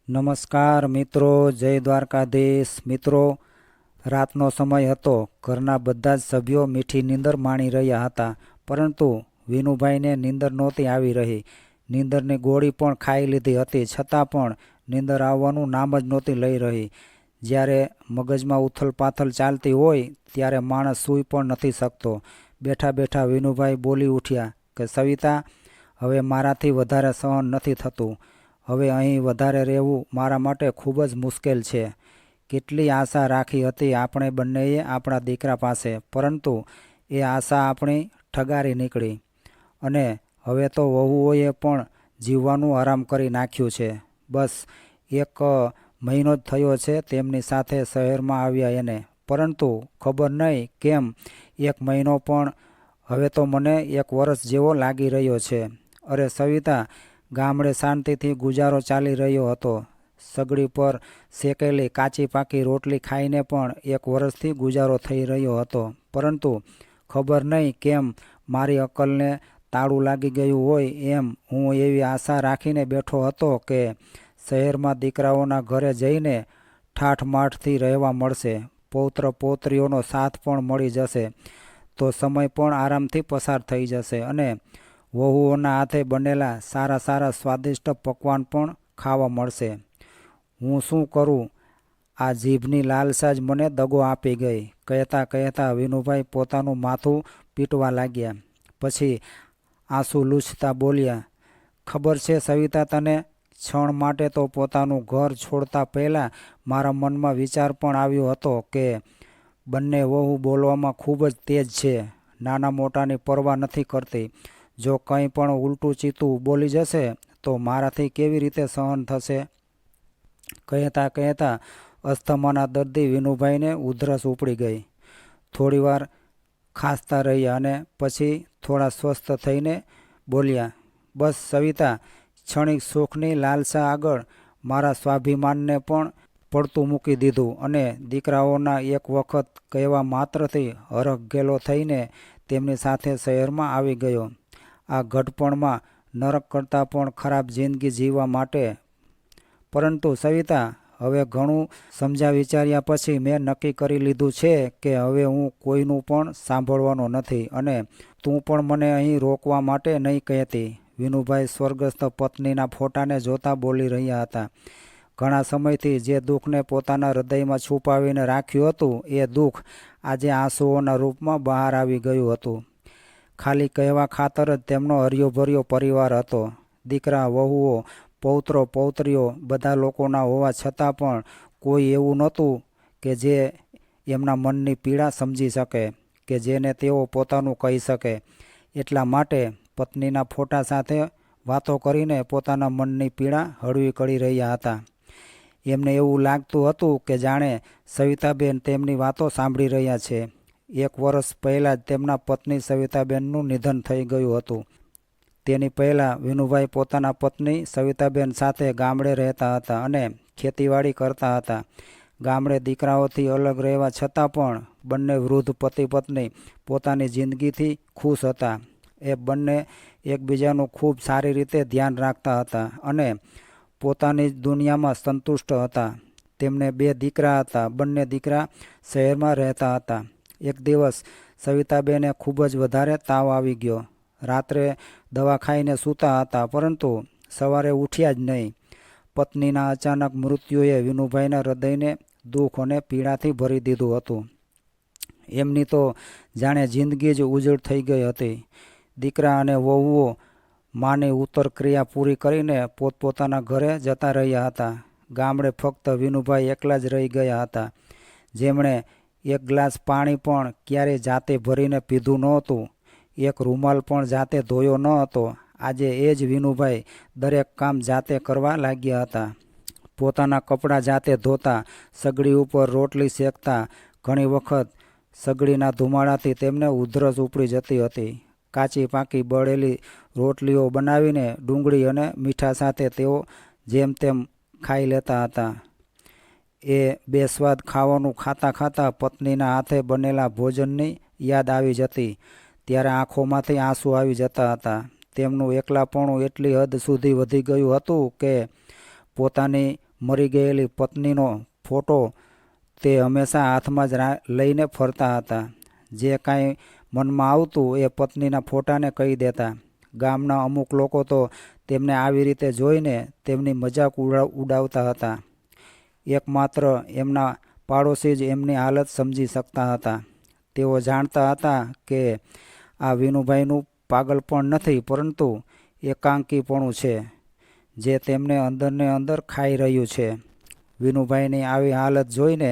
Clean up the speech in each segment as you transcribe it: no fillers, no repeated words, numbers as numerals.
નમસ્કાર મિત્રો, જય દ્વારકાધીશ મિત્રો। રાતનો સમય હતો। ઘરના બધા જ સભ્યો મીઠી નીંદર માણી રહ્યા હતા, પરંતુ વિનુભાઈને નીંદર નહોતી આવી રહી। નીંદરની ગોળી પણ ખાઈ લીધી હતી, છતાં પણ નીંદર આવવાનું નામ જ નહોતી લઈ રહી। જ્યારે મગજમાં ઉથલ-પાથલ ચાલતી હોય ત્યારે માણસ સૂઈ પણ નથી શકતો। બેઠા બેઠા વિનુભાઈ બોલી ઉઠ્યા કે સવિતા, હવે મારાથી વધારે સહન નથી થતું। હવે અહીં વધારે રહેવું મારા માટે ખૂબ જ મુશ્કેલ છે। કેટલી આશા રાખી હતી આપણે બંનેએ આપણા દીકરા પાસે, પરંતુ એ આશા આપણી ઠગારી નીકળી, અને હવે તો વહુઓએ પણ જીવવાનું આરામ કરી નાખ્યું છે। બસ 1 મહિનો જ થયો છે તેમની સાથે શહેરમાં આવ્યા એને, પરંતુ ખબર નહીં કેમ 1 મહિનો પણ હવે તો મને 1 વર્ષ જેવો લાગી રહ્યો છે। અરે સવિતા, ગામડે શાંતિથી ગુજારો ચાલી રહ્યો હતો। સગડી પર શેકેલી કાચી પાકી રોટલી ખાઈને પણ 1 વર્ષથી ગુજારો થઈ રહ્યો હતો, પરંતુ ખબર નહીં કેમ મારી અક્કલને તાળું લાગી ગયું હોય એમ હું એવી આશા રાખીને બેઠો હતો કે શહેરમાં દીકરાઓના ઘરે જઈને ઠાઠમાઠથી રહેવા મળશે, પૌત્ર પૌત્રીઓનો સાથ પણ મળી જશે, તો સમય પણ આરામથી પસાર થઈ જશે, અને વહુઓના હાથે બનેલા સારા સારા સ્વાદિષ્ટ પકવાન પણ ખાવા મળશે। હું શું કરું? આ જીભની લાલસા જ મને દગો આપી ગઈ, કહેતા કહેતા વિનુભાઈ પોતાનું માથું પીટવા લાગ્યા। પછી આંસુ લૂછતા બોલ્યા, ખબર છે સવિતા તને, ક્ષણ માટે તો પોતાનું ઘર છોડતા પહેલાં મારા મનમાં વિચાર પણ આવ્યો હતો કે બંને વહુ બોલવામાં ખૂબ જ તેજ છે, નાના મોટાની પરવા નથી કરતી। જો કંઈ પણ ઉલટું ચીતું બોલી જશે તો મારાથી કેવી રીતે સહન થશે? કહેતા કહેતા અસ્થમાના દર્દી વિનુભાઈને ઉધરસ ઉપડી ગઈ। થોડીવાર ખાંસતા રહ્યા અને પછી થોડા સ્વસ્થ થઈને બોલ્યા, બસ સવિતા, ક્ષણિક સુખની લાલસા આગળ મારા સ્વાભિમાનને પણ પડતું મૂકી દીધું, અને દીકરાઓના એક વખત કહેવા માત્રથી હરખઘેલો થઈને તેમની સાથે શહેરમાં આવી ગયો। આ ઘડપણમાં નરક કરતાં પણ ખરાબ જિંદગી જીવવા માટે। પરંતુ સવિતા, હવે ઘણું સમજ્યા વિચાર્યા પછી મેં નક્કી કરી લીધું છે કે હવે હું કોઈનું પણ સાંભળવાનો નથી, અને તું પણ મને અહીં રોકવા માટે નહીં કહેતી। વિનુભાઈ સ્વર્ગસ્થ પત્નીના ફોટાને જોતા બોલી રહ્યા હતા। ઘણા સમયથી જે દુઃખને પોતાના હૃદયમાં છુપાવીને રાખ્યું હતું, એ દુઃખ આજે આંસુઓના રૂપમાં બહાર આવી ગયું હતું। ખાલી કહેવા ખાતર જ તેમનો હર્યોભર્યો પરિવાર હતો। દીકરા વહુઓ પૌત્રો પૌત્રીઓ બધા લોકોના હોવા છતાં પણ કોઈ એવું નહોતું કે જે એમના મનની પીડા સમજી શકે, કે જેને તેઓ પોતાનું કહી શકે। એટલા માટે પત્નીના ફોટા સાથે વાતો કરીને પોતાના મનની પીડા હળવી કરી રહ્યા હતા। એમને એવું લાગતું હતું કે જાણે સવિતાબેન તેમની વાતો સાંભળી રહ્યા છે। 1 વર્ષ પહેલાં જ તેમના પત્ની સવિતાબેનનું નિધન થઈ ગયું હતું। તેની પહેલાં વિનુભાઈ પોતાના પત્ની સવિતાબેન સાથે ગામડે રહેતા હતા અને ખેતીવાડી કરતા હતા। ગામડે દીકરાઓથી અલગ રહેવા છતાં પણ બંને વૃદ્ધ પતિ પત્ની પોતાની જિંદગીથી ખુશ હતા। એ બંને એકબીજાનું ખૂબ સારી રીતે ધ્યાન રાખતા હતા અને પોતાની જ દુનિયામાં સંતુષ્ટ હતા। તેમને 2 દીકરા હતા। બંને દીકરા શહેરમાં રહેતા હતા। એક દિવસ સવિતાબેને ખૂબ જ વધારે તાવ આવી ગયો। રાત્રે દવા ખાઈને સૂતા હતા, પરંતુ સવારે ઉઠ્યા જ નહીં। પત્નીના અચાનક મૃત્યુએ વિનુભાઈના હૃદયને દુઃખ અને પીડાથી ભરી દીધું હતું। એમની તો જાણે જિંદગી જ ઉજળ થઈ ગઈ હતી। દીકરા અને વહુઓ માની ઉત્તર ક્રિયા પૂરી કરીને પોતપોતાના ઘરે જતા રહ્યા હતા। ગામડે ફક્ત વિનુભાઈ એકલા જ રહી ગયા હતા, જેમણે 1 ગ્લાસ પાણી પણ ક્યારેય જાતે ભરીને પીધું નહોતું, 1 રૂમાલ પણ જાતે ધોયો ન હતો। આજે એ જ વિનુભાઈ દરેક કામ જાતે કરવા લાગ્યા હતા। પોતાના કપડાં જાતે ધોતા, સગડી ઉપર રોટલી શેકતા। ઘણી વખત સગડીના ધુમાડાથી તેમને ઉધરસ ઉપડી જતી હતી। કાચી પાકી બળેલી રોટલીઓ બનાવીને ડુંગળી અને મીઠા સાથે તેઓ જેમ તેમ ખાઈ લેતા હતા। એ બેસ્વાદ ખાવાનું ખાતા ખાતા પત્નીના હાથે બનેલા ભોજનની યાદ આવી જતી ત્યારે આંખોમાંથી આંસુ આવી જતા હતા। તેમનું એકલાપણું એટલી હદ સુધી વધી ગયું હતું કે પોતાની મરી ગયેલી પત્નીનો ફોટો તે હંમેશા હાથમાં જ લઈને ફરતા હતા. જે કાંઈ મનમાં આવતું એ પત્નીના ફોટાને કહી દેતા. ગામના અમુક લોકો તો તેમને આવી રીતે જોઈને તેમની મજાક ઉડાવતા હતા. એકમાત્ર એમના પાડોશી જ એમની હાલત સમજી શકતા હતા. તેઓ જાણતા હતા કે આ વિનુભાઈનું પાગલપણ નથી, પરંતુ એકાંકીપણું છે જે તેમને અંદરને અંદર ખાઈ રહ્યું છે. વિનુભાઈની આવી હાલત જોઈને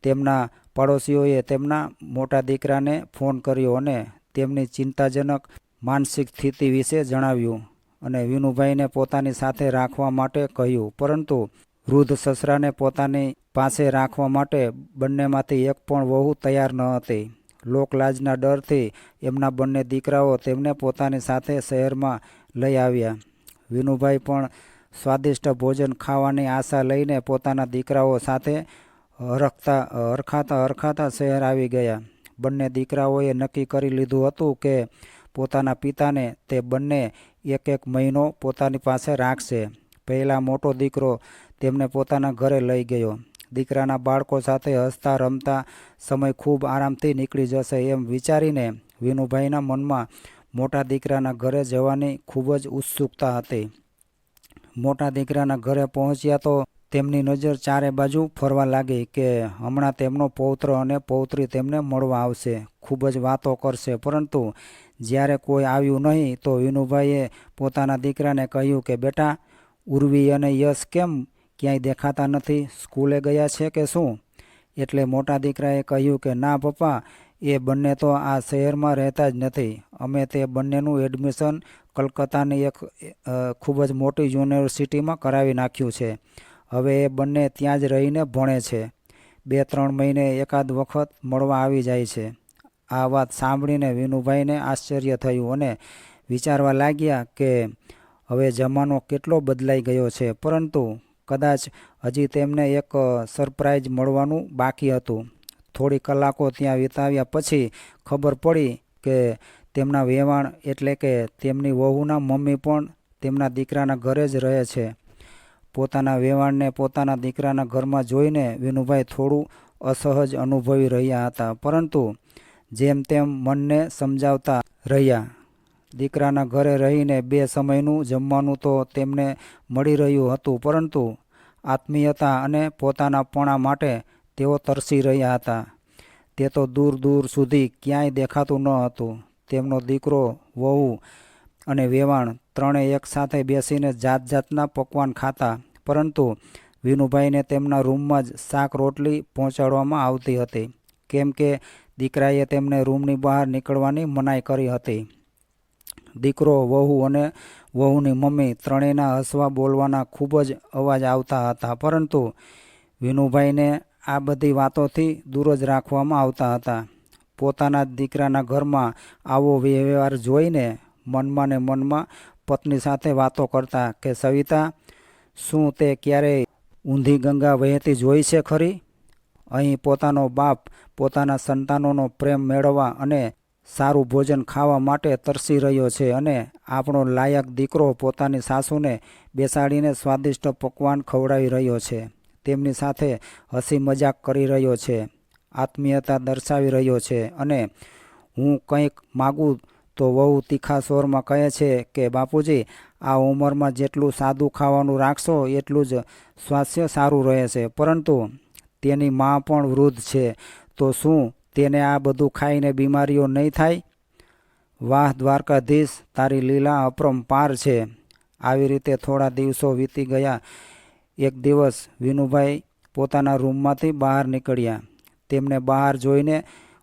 તેમના પાડોશીઓએ તેમના મોટા દીકરાને ફોન કર્યો અને તેમની ચિંતાજનક માનસિક સ્થિતિ વિશે જણાવ્યું અને વિનુભાઈને પોતાની સાથે રાખવા માટે કહ્યું. પરંતુ વૃદ્ધ સસરાને પોતાની પાસે રાખવા માટે બંનેમાંથી એક પણ વહુ તૈયાર ન હતી. લોકલાજના ડરથી એમના બંને દીકરાઓ તેમને પોતાની સાથે શહેરમાં લઈ આવ્યા. વિનુભાઈ પણ સ્વાદિષ્ટ ભોજન ખાવાની આશા લઈને પોતાના દીકરાઓ સાથે હરખાતા શહેર આવી ગયા. બંને દીકરાઓએ નક્કી કરી લીધું હતું કે પોતાના પિતાને તે બંને એક મહિનો પોતાની પાસે રાખશે. પહેલા મોટો દીકરો તેમને પોતાના ઘરે લઈ ગયો. દીકરાના બાળકો સાથે હસતા રમતા સમય ખૂબ આરામથી નીકળી જશે એમ વિચારીને વિનુભાઈના મનમાં મોટા દીકરાના ઘરે જવાની ખૂબ જ ઉત્સુકતા હતી. મોટા દીકરાના ઘરે પહોંચ્યા તો તેમની નજર ચારે બાજુ ફરવા લાગી કે હમણાં તેમનો પૌત્ર અને પૌત્રી તેમને મળવા આવશે, ખૂબ જ વાતો કરશે. પરંતુ જ્યારે કોઈ આવ્યું નહીં તો વિનુભાઈએ પોતાના દીકરાને કહ્યું કે બેટા, ઉર્વી અને યશ કેમ ક્યાંય દેખાતા નથી? સ્કૂલે ગયા છે કે શું? એટલે મોટા દીકરાએ કહ્યું કે ના પપ્પા, એ બંને તો આ શહેરમાં રહેતા જ નથી. અમે તે બંનેનું એડમિશન કલકત્તાની એક ખૂબ જ મોટી યુનિવર્સિટીમાં કરાવી નાખ્યું છે. હવે એ બંને ત્યાં જ રહીને ભણે છે. 2-3 મહિને એકાદ વખત મળવા આવી જાય છે. આ વાત સાંભળીને વિનુભાઈને આશ્ચર્ય થયું અને વિચારવા લાગ્યા કે હવે જમાનો કેટલો બદલાઈ ગયો છે. પરંતુ કદાચ હજી તેમને એક સરપ્રાઈઝ મળવાનું બાકી હતું. થોડી કલાકો ત્યાં વિતાવ્યા પછી ખબર પડી કે તેમના વેવાણ એટલે કે તેમની વહુના મમ્મી પણ તેમના દીકરાના ઘરે જ રહે છે. પોતાના વેવાણને પોતાના દીકરાના ઘરમાં જોઈને વિનુભાઈ થોડું અસહજ અનુભવી રહ્યા હતા, પરંતુ જેમ તેમ મનને સમજાવતા રહ્યા. દીકરાના ઘરે રહીને 2 સમયનું જમવાનું તો તેમને મળી રહ્યું હતું, પરંતુ આત્મીયતા અને પોતાનાપણા માટે તેઓ તરસી રહ્યા હતા. તે તો દૂર દૂર સુધી ક્યાંય દેખાતું ન હતું. તેમનો દીકરો, વહુ અને વેવાણ ત્રણેય એકસાથે બેસીને જાત જાતના પકવાન ખાતા, પરંતુ વિનુભાઈને તેમના રૂમમાં જ શાક રોટલી પહોંચાડવામાં આવતી હતી, કેમ કે દીકરાએ તેમને રૂમની બહાર નીકળવાની મનાઈ કરી હતી. દીકરો, વહુ અને વહુની મમ્મી ત્રણેયના હસવા બોલવાના ખૂબ જ અવાજ આવતા હતા, પરંતુ વિનુભાઈને આ બધી વાતોથી દૂર જ રાખવામાં આવતા હતા. પોતાના દીકરાના ઘરમાં આવો વ્યવહાર જોઈને મનમાં ને મનમાં પત્ની સાથે વાતો કરતા કે સવિતા, શું તે ક્યારેય ઊંધી ગંગા વહેતી જોઈ છે ખરી? અહીં પોતાનો બાપ પોતાના સંતાનોનો પ્રેમ મેળવવા અને સારું ભોજન ખાવા માટે તરસી રહ્યો છે, અને આપણો લાયક દીકરો પોતાની સાસુને બેસાડીને સ્વાદિષ્ટ પકવાન ખવડાવી રહ્યો છે, તેમની સાથે હસી મજાક કરી રહ્યો છે, આત્મીયતા દર્શાવી રહ્યો છે, અને હું કંઈક માગું તો વહુ તીખા સ્વરમાં કહે છે કે બાપુજી, આ ઉંમરમાં જેટલું સાદું ખાવાનું રાખશો એટલું જ સ્વાસ્થ્ય સારું રહે છે. પરંતુ તેની માં પણ વૃદ્ધ છે, તો શું તેને આ બધું ખાઈને બીમારીઓ નહીં થાય? વાહ દ્વારકાધીશ, તારી લીલા અપરંપાર છે. આવી રીતે થોડા દિવસો વીતી ગયા. એક દિવસ વિનુભાઈ પોતાના રૂમમાંથી બહાર નીકળ્યા. તેમને બહાર જોઈને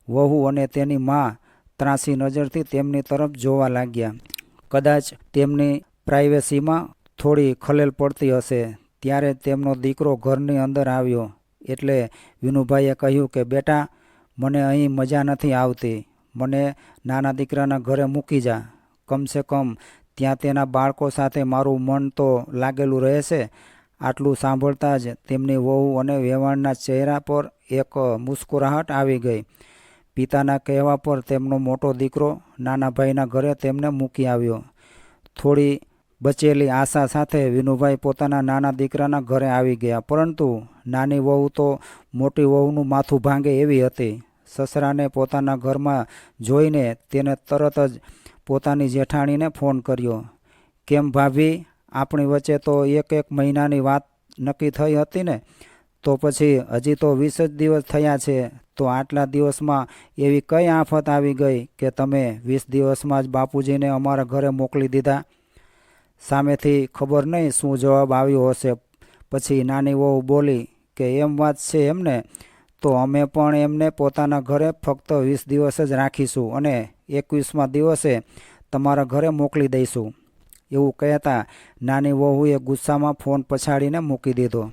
વહુ અને તેની માં ત્રાંસી નજરથી તેમની તરફ જોવા લાગ્યા. કદાચ તેમની પ્રાઇવેસીમાં થોડી ખલેલ પડતી હશે. ત્યારે તેમનો દીકરો ઘરની અંદર આવ્યો. એટલે વિનુભાઈએ કહ્યું કે બેટા, મને અહીં મજા નથી આવતી. મને નાના દીકરાના ઘરે મૂકી જા. કમસે કમ ત્યાં તેના બાળકો સાથે મારું મન તો લાગેલું રહેશે. આટલું સાંભળતા જ તેમની વહુ અને વેવાણના ચહેરા પર એક મુસ્કુરાહટ આવી ગઈ. પિતાના કહેવા પર તેમનો મોટો દીકરો નાના ભાઈના ઘરે તેમને મૂકી આવ્યો. થોડી બચેલી આશા સાથે વિનુભાઈ પોતાના નાના દીકરાના ઘરે આવી ગયા, પરંતુ નાની વહુ તો મોટી વહુનું માથું ભાંગે એવી હતી. સસરાને પોતાના ઘરમાં જોઈને તેને તરત જ પોતાની જેઠાણીને ફોન કર્યો. કેમ ભાભી, આપણી વચ્ચે તો એક મહિનાની વાત નક્કી થઈ હતી ને? તો પછી હજી તો 20 જ દિવસ થયા છે, તો આટલા દિવસમાં એવી કઈ આફત આવી ગઈ કે તમે 20 દિવસમાં જ બાપુજીને અમારા ઘરે મોકલી દીધા? સામેથી ખબર નહીં શું જવાબ આવ્યો હશે. પછી નાની વહુ બોલી કે એમ વાત છે એમને, તો અમે પણ એમને પોતાના ઘરે ફક્ત 20 દિવસ જ રાખીશું અને 21મા દિવસે તમારા ઘરે મોકલી દઈશું. એવું કહેતા નાની વહુએ ગુસ્સામાં ફોન પછાડીને મૂકી દીધો.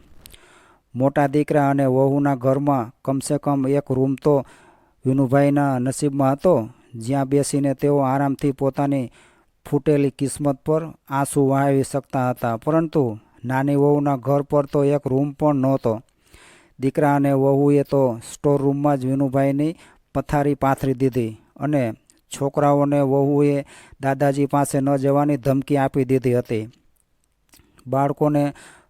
મોટા દીકરા અને વહુના ઘરમાં કમસે કમ એક રૂમ તો વિનુભાઈના નસીબમાં હતો, જ્યાં બેસીને તેઓ આરામથી પોતાની ફૂટેલી કિસ્મત પર આંસુ વહાવી શકતા હતા. પરંતુ નાની વહુના ઘર પર તો એક રૂમ પણ નહોતો. દીકરા અને વહુએ તો સ્ટોર રૂમમાં જ વિનુભાઈની પથારી પાથરી દીધી અને છોકરાઓને વહુએ દાદાજી પાસે ન જવાની ધમકી આપી દીધી હતી. બાળકોને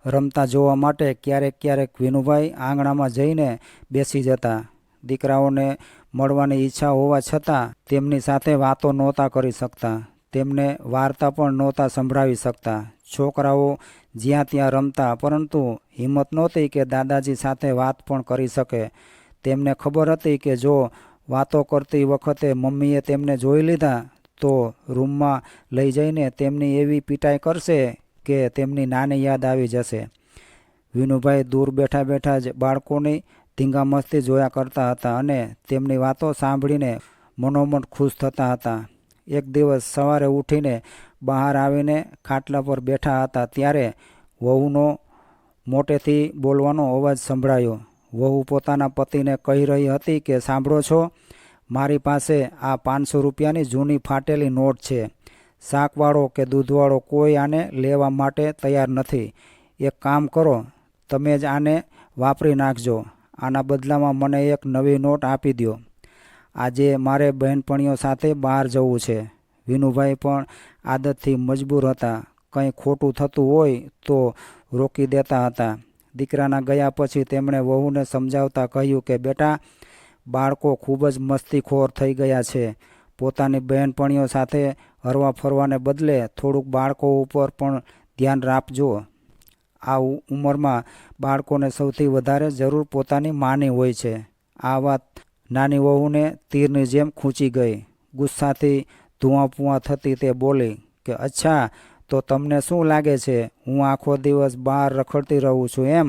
રમતા જોવા માટે ક્યારેક વિનુભાઈ આંગણામાં જઈને બેસી જતા. દીકરાઓને મળવાની ઈચ્છા હોવા છતાં તેમની સાથે વાતો નહોતા કરી શકતા, તેમને વાર્તા પણ નહોતા સંભળાવી શકતા. છોકરાઓ જ્યાં ત્યાં રમતા, પરંતુ હિંમત નહોતી કે દાદાજી સાથે વાત પણ કરી શકે. તેમને ખબર હતી કે જો વાતો કરતી વખતે મમ્મીએ તેમને જોઈ લીધા તો રૂમમાં લઈ જઈને તેમની એવી પીટાઈ કરશે કે તેમની નાની યાદ આવી જશે. વિનુભાઈ દૂર બેઠા બેઠા જ બાળકોની ધીંગામસ્તી જોયા કરતા હતા અને તેમની વાતો સાંભળીને મનોમન ખુશ થતા હતા. એક દિવસ સવારે ઉઠીને બહાર આવીને ખાટલા પર બેઠા હતા ત્યારે વહુનો મોટેથી બોલવાનો અવાજ સંભળાયો. વહુ પોતાના પતિને કહી રહી હતી કે સાંભળો છો, મારી પાસે આ 500 રૂપિયાની જૂની ફાટેલી નોટ છે. શાકવાળો કે દૂધવાળો કોઈ આને લેવા માટે તૈયાર નથી. એક કામ કરો, તમે જ આને વાપરી નાખજો. આના બદલામાં મને એક નવી નોટ આપી દો. આજે મારે બહેનપણીઓ સાથે બહાર જવું છે. વિનુભાઈ પણ આદતથી મજબૂર હતા. કંઈ ખોટું થતું હોય તો રોકી દેતા હતા. દીકરાના ગયા પછી તેમણે વહુને સમજાવતા કહ્યું કે બેટા, બાળકો ખૂબ જ મસ્તીખોર થઈ ગયા છે. પોતાની બહેનપણીઓ સાથે હરવા ફરવાને બદલે થોડુંક બાળકો ઉપર પણ ધ્યાન રાખજો. આ ઉંમરમાં બાળકોને સૌથી વધારે જરૂર પોતાની માની હોય છે. આ વાત નાની વહુને તીરની જેમ ખૂંચી ગઈ. ગુસ્સાથી ધુઆપુઆ થતી તે બોલી કે અચ્છા, તો તમને શું લાગે છે હું આખો દિવસ બહાર રખડતી રહું છું એમ?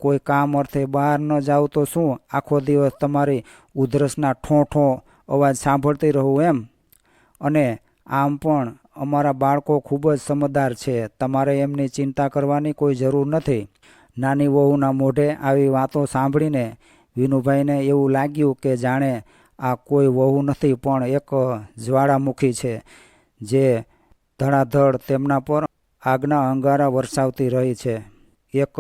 કોઈ કામ અર્થે બહાર ન જાઉં તો શું આખો દિવસ તમારી ઉધરસના ઠોં અવાજ સાંભળતી રહું એમ? અને આમ પણ અમારા બાળકો ખૂબ જ સમજદાર છે. તમારે એમની ચિંતા કરવાની કોઈ જરૂર નથી. નાની વહુના મોઢે આવી વાતો સાંભળીને વિનુભાઈને એવું લાગ્યું કે જાણે આ કોઈ વહુ નથી પણ એક જ્વાળામુખી છે, જે ધડાધડ તેમના પર આગના અંગારા વરસાવતી રહી છે. એક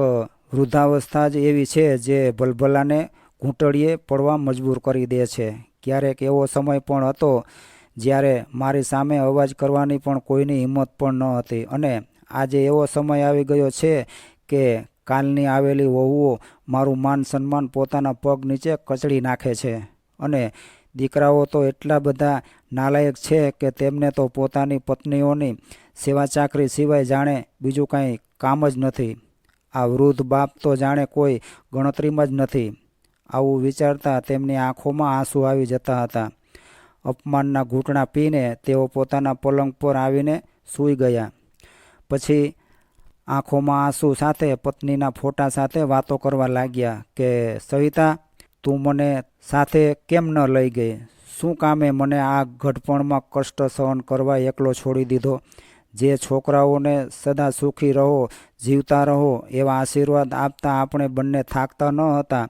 વૃદ્ધાવસ્થા જ એવી છે જે ભલભલાને ઘૂંટડીએ પડવા મજબૂર કરી દે છે. ક્યારેક એવો સમય પણ હતો જ્યારે મારી સામે અવાજ કરવાની પણ કોઈની હિંમત પણ ન હતી, અને આજે એવો સમય આવી ગયો છે કે કાલની આવેલી વહુઓ મારું માન સન્માન પોતાના પગ નીચે કચડી નાખે છે. અને દીકરાઓ તો એટલા બધા નાલાયક છે કે તેમને તો પોતાની પત્નીઓની સેવા ચાકરી સિવાય જાણે બીજું કાંઈ કામ જ નથી. આ વૃદ્ધ બાપ તો જાણે કોઈ ગણતરીમાં જ નથી. આવું વિચારતા તેમની આંખોમાં આંસુ આવી જતા હતા. અપમાનના ઘૂંટણા પીને તેઓ પોતાના પલંગ પર આવીને સૂઈ ગયા. પછી આંખોમાં આંસુ સાથે પત્નીના ફોટા સાથે વાતો કરવા લાગ્યા કે સવિતા, તું મને સાથે કેમ ન લઈ ગઈ? શું કામે મને આ ઘડપણમાં કષ્ટ સહન કરવા એકલો છોડી દીધો? જે છોકરાઓને સદા સુખી રહો, જીવતા રહો એવા આશીર્વાદ આપતા આપણે બંને થાકતા ન હતા.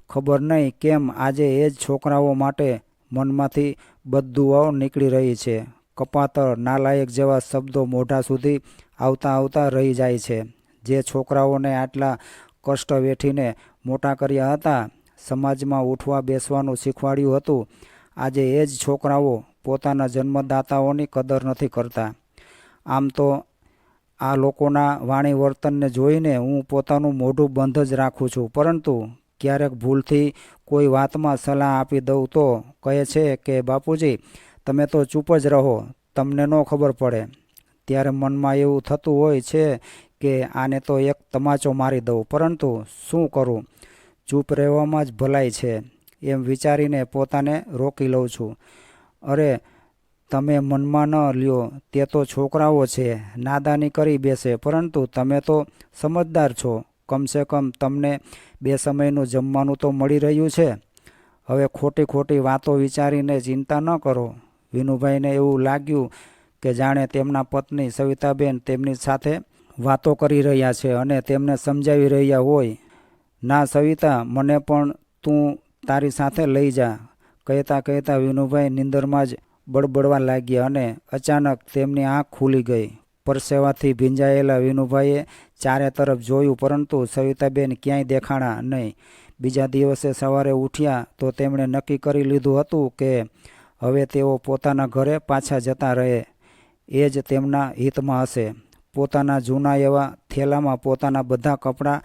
ખબર નહીં કેમ આજે એ જ છોકરાઓ માટે મનમાંથી બદદુઆઓ નીકળી રહી છે. કપાતર, નાલાયક જેવા શબ્દો મોઢા સુધી આવતા રહી જાય છે. જે છોકરાઓને આટલા કષ્ટ વેઠીને મોટા કર્યા હતા, સમાજમાં ઉઠવા બેસવાનું શીખવાડ્યું હતું, આજે એ જ છોકરાઓ પોતાના જન્મદાતાઓની કદર નથી કરતા. આમ તો આ લોકોના વાણી વર્તનને જોઈને હું પોતાનું મોઢું બંધ જ રાખું છું, પરંતુ ક્યારેક ભૂલથી કોઈ વાતમાં સલાહ આપી દઉં તો કહે છે કે બાપુજી તમે તો ચૂપ જ રહો, તમને ન ખબર પડે. ત્યારે મનમાં એવું થતું હોય છે કે આને તો એક તમાચો મારી દઉં, પરંતુ શું કરું, ચૂપ રહેવામાં જ ભલાઈ છે એમ વિચારીને પોતાને રોકી લઉં છું. અરે તમે મનમાં ન લ્યો, તે તો છોકરાઓ છે, નાદાની કરી બેસે, પરંતુ તમે તો સમજદાર છો, કમસે કમ તમને 2 સમયનું જમવાનું તો મળી રહ્યું છે. હવે ખોટી ખોટી વાતો વિચારીને ચિંતા ન કરો. વિનુભાઈને એવું લાગ્યું કે જાણે તેમના પત્ની સવિતાબેન તેમની સાથે વાતો કરી રહ્યા છે અને તેમને સમજાવી રહ્યા હોય. ના સવિતા, મને પણ તું તારી સાથે લઈ જા. કહેતા કહેતા વિનુભાઈ નીંદરમાં જ બડબડવા લાગ્યા અને અચાનક તેમની આંખ ખુલી ગઈ. પરસેવાથી ભીંજાયેલા વિનુભાઈએ ચારે તરફ જોયું, પરંતુ સવિતાબેન ક્યાંય દેખાણા નહીં. બીજા દિવસે સવારે ઉઠ્યા તો તેમણે નક્કી કરી લીધું હતું કે હવે તેઓ પોતાના ઘરે પાછા જતા રહે એ જ તેમના હિતમાં હશે. પોતાના જૂના એવા થેલામાં પોતાના બધા કપડાં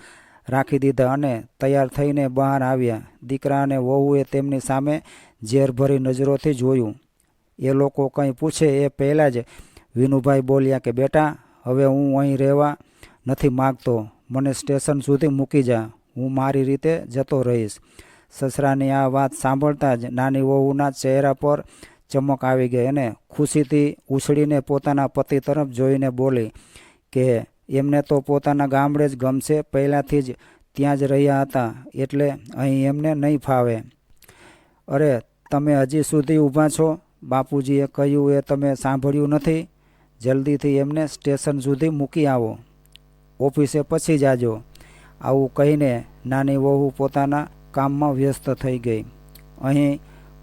રાખી દીધા અને તૈયાર થઈને બહાર આવ્યા. દીકરા અને વહુએ તેમની સામે ઝેરભરી નજરોથી જોયું. એ લોકો કંઈ પૂછે એ પહેલાં જ વિનુભાઈ બોલ્યા કે બેટા, હવે હું અહીં રહેવા નથી માગતો, મને સ્ટેશન સુધી મૂકી જા, હું મારી રીતે જતો રહીશ. સસરાની આ વાત સાંભળતા જ નાની વહુના ચહેરા પર ચમક આવી ગઈ અને ખુશીથી ઉછળીને પોતાના પતિ તરફ જોઈને બોલી કે એમને તો પોતાના ગામડે જ ગમશે, પહેલાંથી જ ત્યાં જ રહ્યા હતા, એટલે અહીં એમને નહીં ફાવે. અરે તમે હજી સુધી ઊભા છો? બાપુજીએ કહ્યું એ તમે સાંભળ્યું નથી? જલ્દીથી એમને સ્ટેશન સુધી મૂકી આવો, ઓફિસે પછી જાજો. આવું કહીને નાની વહુ પોતાના કામમાં વ્યસ્ત થઈ ગઈ. અહીં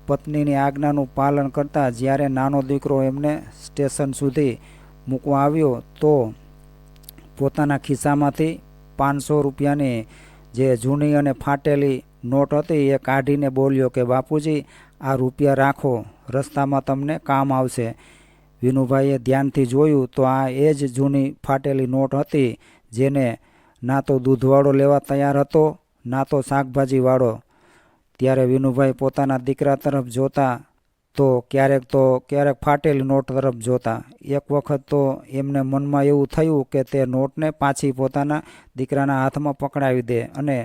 પત્નીની આજ્ઞાનું પાલન કરતાં જ્યારે નાનો દીકરો એમને સ્ટેશન સુધી મૂકવા આવ્યો તો પોતાના ખિસ્સામાંથી 500 રૂપિયાની જે જૂની અને ફાટેલી નોટ હતી એ કાઢીને બોલ્યો કે બાપુજી આ રૂપિયા રાખો, રસ્તામાં તમને કામ આવશે. વિનુભાઈએ ધ્યાનથી જોયું તો આ એ જ જૂની ફાટેલી નોટ હતી, જેને ના તો દૂધવાળો લેવા તૈયાર હતો, ના તો શાકભાજીવાળો. ત્યારે વિનુભાઈ પોતાના દીકરા તરફ જોતા તો ક્યારેક ફાટેલી નોટ તરફ જોતા. એક વખત તો એમને મનમાં એવું થયું કે તે નોટને પાછી પોતાના દીકરાના હાથમાં પકડાવી દે અને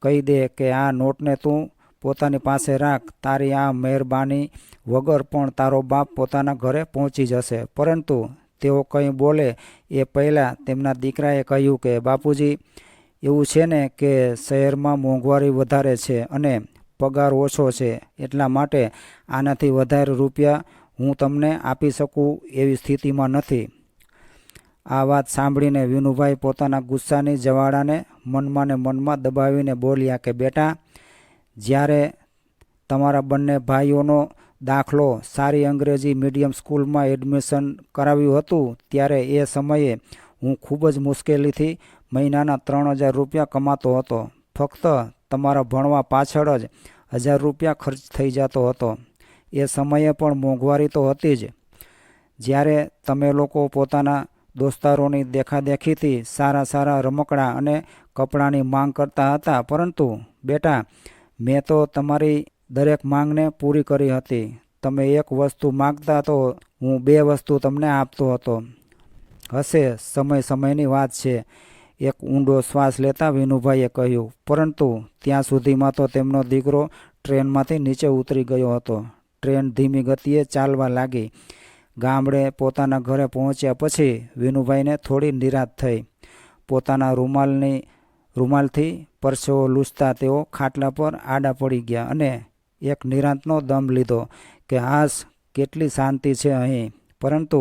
કહી દે કે આ નોટને તું પોતાની પાસે રાખ, તારી આ મહેરબાની વગર પણ તારો બાપ પોતાના ઘરે પહોંચી જશે. પરંતુ તેઓ કંઈ બોલે એ પહેલાં તેમના દીકરાએ કહ્યું કે બાપુજી એવું છે ને કે શહેરમાં મોંઘવારી વધારે છે અને પગાર ઓછો છે, એટલા માટે આનાથી વધારે રૂપિયા હું તમને આપી શકું એવી સ્થિતિમાં નથી. આ વાત સાંભળીને વિનુભાઈ પોતાના ગુસ્સાની જવાળાને મનમાં ને મનમાં દબાવીને બોલ્યા કે બેટા, જ્યારે તમારા બંને ભાઈઓનો દાખલો સારી અંગ્રેજી મીડિયમ સ્કૂલમાં એડમિશન કરાવ્યું હતું, ત્યારે એ સમયે હું ખૂબ જ મુશ્કેલીથી મહિનાના 3000 રૂપિયા કમાતો હતો. ફક્ત તમારા ભણવા પાછળ જ 1000 રૂપિયા ખર્ચ થઈ જતો હતો. એ સમયે પણ મોંઘવારી તો હતી જ. જ્યારે તમે લોકો પોતાના દોસ્તારોની દેખાદેખીથી સારા રમકડાં અને કપડાંની માંગ કરતા હતા, પરંતુ બેટા મેં તો તમારી દરેક માંગને પૂરી કરી હતી. તમે એક વસ્તુ માગતા તો હું 2 વસ્તુ તમને આપતો હતો. હશે સમયની વાત છે. એક ઊંડો શ્વાસ લેતા વિનુભાઈએ કહ્યું. પરંતુ ત્યાં સુધીમાં તો તેમનો દીકરો ટ્રેનમાંથી નીચે ઉતરી ગયો હતો. ટ્રેન ધીમી ગતિએ ચાલવા લાગી. ગામડે પોતાના ઘરે પહોંચ્યા પછી વિનુભાઈને થોડી નિરાશ થઈ. પોતાના રૂમાલથી પરસેવો લૂછતા તેઓ ખાટલા પર આડા પડી ગયા અને એક નિરાંતનો દમ લીધો કે હાશ, કેટલી શાંતિ છે અહીં. પરંતુ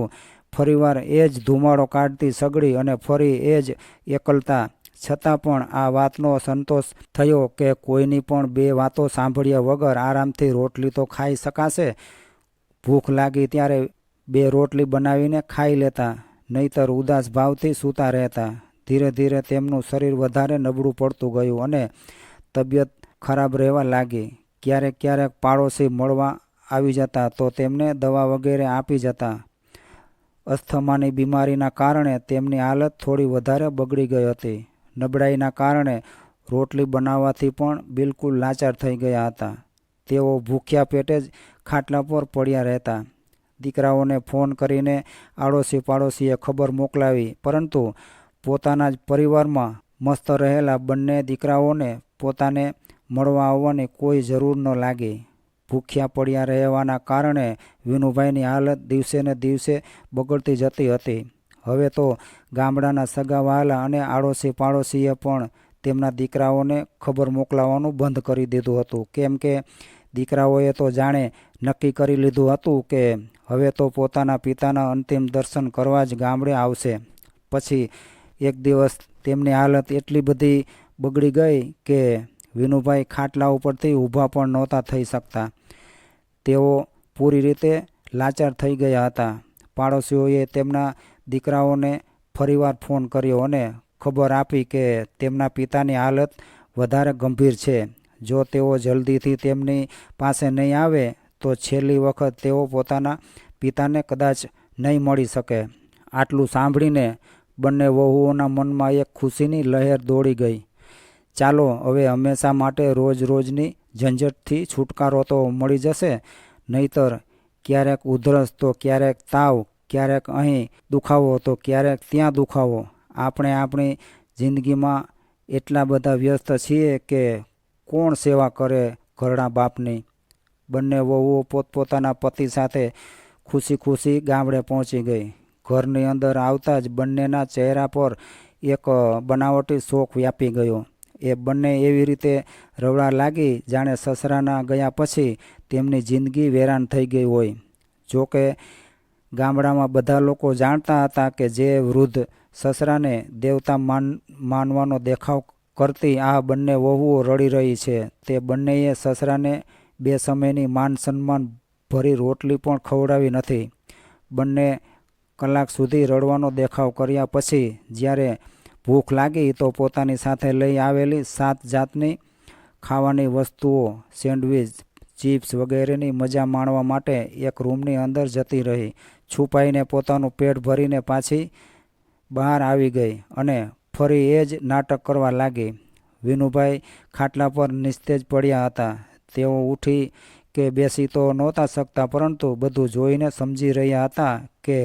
ફરીવાર એ જ ધુમાડો કાઢતી સગડી અને ફરી એ જ એકલતા. છતાં પણ આ વાતનો સંતોષ થયો કે કોઈની પણ 2 વાતો સાંભળ્યા વગર આરામથી રોટલી તો ખાઈ શકાશે. ભૂખ લાગી ત્યારે 2 રોટલી બનાવીને ખાઈ લેતા, નહીતર ઉદાસ ભાવથી સૂતા રહેતા. ધીરે ધીરે તેમનું શરીર વધારે નબળું પડતું ગયું અને તબિયત ખરાબ રહેવા લાગી. ક્યારેક પાડોશી મળવા આવી જતા તો તેમને દવા વગેરે આપી જતા. અસ્થમાની બીમારીના કારણે તેમની હાલત થોડી વધારે બગડી ગઈ હતી. નબળાઈના કારણે રોટલી બનાવવાથી પણ બિલકુલ લાચાર થઈ ગયા હતા. તેઓ ભૂખ્યા પેટે જ ખાટલા પર પડ્યા રહેતા. દીકરાઓને ફોન કરીને આડોશી પાડોશીએ ખબર મોકલાવી, પરંતુ પોતાના જ પરિવારમાં મસ્ત રહેલા બંને દીકરાઓને પોતાને મળવા આવવાની કોઈ જરૂર ન લાગી. ભૂખ્યા પડ્યા રહેવાના કારણે વિનુભાઈની હાલત દિવસે ને દિવસે બગડતી જતી હતી. હવે તો ગામડાના સગાવહાલા અને આડોશી પાડોશીએ પણ તેમના દીકરાઓને ખબર મોકલાવવાનું બંધ કરી દીધું હતું, કેમ કે દીકરાઓએ તો જાણે નક્કી કરી લીધું હતું કે હવે તો પોતાના પિતાના અંતિમ દર્શન કરવા જ ગામડે આવશે. પછી એક દિવસ તેમની હાલત એટલી બધી બગડી ગઈ કે વિનુભાઈ ખાટલા ઉપરથી ઊભા પણ નહોતા થઈ શકતા. તેઓ પૂરી રીતે લાચાર થઈ ગયા હતા. પાડોશીઓએ તેમના દીકરાઓને ફરીવાર ફોન કર્યો અને ખબર આપી કે તેમના પિતાની હાલત વધારે ગંભીર છે. જો તેઓ જલ્દીથી તેમની પાસે નહીં આવે તો છેલ્લી વખત તેઓ પોતાના પિતાને કદાચ નહીં મળી શકે. આટલું સાંભળીને બંને વહુઓના મનમાં એક ખુશીની લહેર દોડી ગઈ. ચાલો, હવે હંમેશા માટે રોજ રોજની ઝંઝટથી છુટકારો તો મળી જશે. નહીતર ક્યારેક ઉધરસ તો ક્યારેક તાવ, ક્યારેક અહીં દુખાવો તો ક્યારેક ત્યાં દુખાવો. આપણે આપણી જિંદગીમાં એટલા બધા વ્યસ્ત છીએ કે કોણ સેવા કરે ઘરડા બાપની. બંને વહુઓ પોતપોતાના પતિ સાથે ખુશી ખુશી ગામડે પહોંચી ગઈ. ઘરની અંદર આવતા જ બંનેના ચહેરા પર એક બનાવટી શોખ વ્યાપી ગયો. એ બંને એવી રીતે રડવા લાગી જાણે સસરાના ગયા પછી તેમની જિંદગી વેરાન થઈ ગઈ હોય. જોકે ગામડામાં બધા લોકો જાણતા હતા કે જે વૃદ્ધ સસરાને દેવતા માનવાનો દેખાવ કરતી આ બંને વહુઓ રડી રહી છે, તે બંનેએ સસરાને 2 સમયની માન સન્માન ભરી રોટલી પણ ખવડાવી નથી. બંને કલાક સુધી રડવાનો દેખાવ કર્યા પછી જ્યારે ભૂખ લાગી તો પોતાની સાથે લઈ આવેલી 7 જાતની ખાવાની વસ્તુઓ, સેન્ડવિચ, ચિપ્સ વગેરેની મજા માણવા માટે એક રૂમની અંદર જતી રહી. છુપાઈને પોતાનું પેટ ભરીને પાછી બહાર આવી ગઈ અને ફરી એ જ નાટક કરવા લાગી. વિનુભાઈ ખાટલા પર નિસ્તેજ પડ્યા હતા. તેઓ ઉઠી કે બેસી તો નહોતા શકતા, પરંતુ બધું જોઈને સમજી રહ્યા હતા કે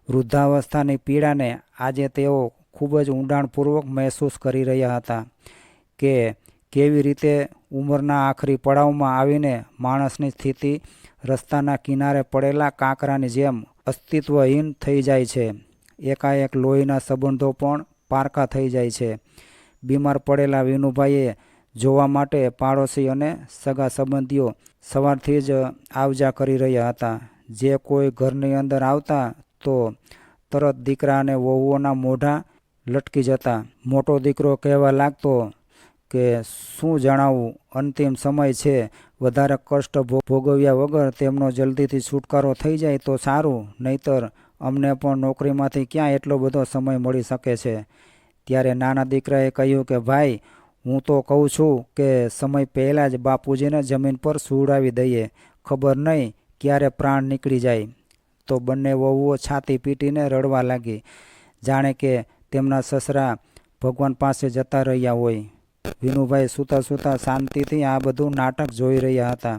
વૃદ્ધાવસ્થાની પીડાને આજે તેઓ ખૂબ જ ઊંડાણપૂર્વક મહેસૂસ કરી રહ્યા હતા કે કેવી રીતે ઉંમરના આખરી પડાવમાં આવીને માણસની સ્થિતિ રસ્તાના કિનારે પડેલા કાંકરાની જેમ અસ્તિત્વહીન થઈ જાય છે. એકાએક લોહીના સંબંધો પણ પારકા થઈ જાય છે. બીમાર પડેલા વિનુભાઈએ જોવા માટે પાડોશી અને સગા સંબંધીઓ સવારથી જ આવજા કરી રહ્યા હતા. જે કોઈ ઘરની અંદર આવતા તો તરત દીકરા અને વહુઓના મોઢા લટકી જતા. મોટો દીકરો કહેવા લાગતો કે શું જણાવું, અંતિમ સમય છે, વધારે કષ્ટ ભોગવ્યા વગર તેમનો જલ્દીથી છુટકારો થઈ જાય તો સારું, નહીતર અમને પણ નોકરીમાંથી ક્યાં એટલો બધો સમય મળી શકે છે. ત્યારે નાના દીકરાએ કહ્યું કે ભાઈ, હું તો કહું છું કે સમય પહેલાં જ બાપુજીને જમીન પર સુવડાવી દઈએ, ખબર નહીં ક્યારે પ્રાણ નીકળી જાય. તો બંને વહુઓ છાતી પીટીને રડવા લાગી, જાણે કે તેમના સસરા ભગવાન પાસે જતા રહ્યા હોય. વિનુભાઈ સૂતા સૂતા શાંતિથી આ બધું નાટક જોઈ રહ્યા હતા.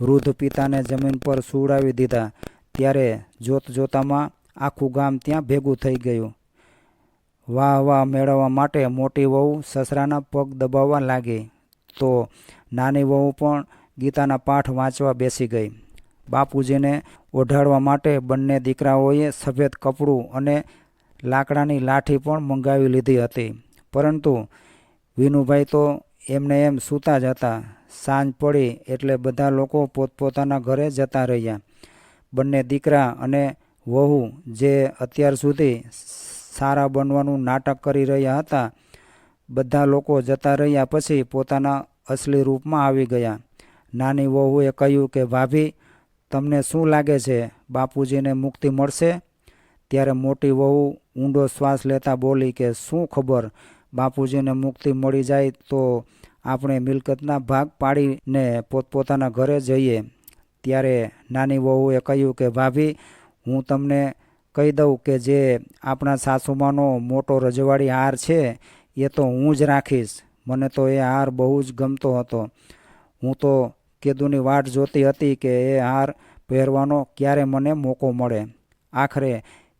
વૃદ્ધ પિતાને જમીન પર સુવડાવી દીધા ત્યારે જોત જોતામાં આખું ગામ ત્યાં ભેગું થઈ ગયું. વાહ વાહ મેળવવા માટે મોટી વહુ સસરાના પગ દબાવવા લાગી તો નાની વહુ પણ ગીતાના પાઠ વાંચવા બેસી ગઈ. બાપુજીને ઓઢાડવા માટે બંને દીકરાઓએ સફેદ કપડું અને લાકડાની લાઠી પણ મંગાવી લીધી હતી. પરંતુ વિનુભાઈ તો એમને એમ સૂતા જ હતા. સાંજ પડી એટલે બધા લોકો પોતપોતાના ઘરે જતા રહ્યા. બંને દીકરા અને વહુ જે અત્યાર સુધી સારા બનવાનું નાટક કરી રહ્યા હતા, બધા લોકો જતા રહ્યા પછી પોતાના અસલી રૂપમાં આવી ગયા. નાની વહુએ કહ્યું કે ભાભી, તમને શું લાગે છે, બાપુજીને મુક્તિ મળશે? ત્યારે મોટી વહુ ઊંડો શ્વાસ લેતા બોલી કે શું ખબર, બાપુજીને મુક્તિ મળી જાય તો આપણે મિલકતના ભાગ પાડીને પોતપોતાના ઘરે જઈએ. ત્યારે નાની વહુએ કહ્યું કે ભાભી, હું તમને કહી દઉં કે જે આપણા સાસુમાનો મોટો રજવાડી હાર છે એ તો હું જ રાખીશ. મને તો એ હાર બહુ જ ગમતો હતો. હું તો કેદુની વાટ જોતી હતી કે એ હાર પહેરવાનો ક્યારે મને મોકો મળે. આખરે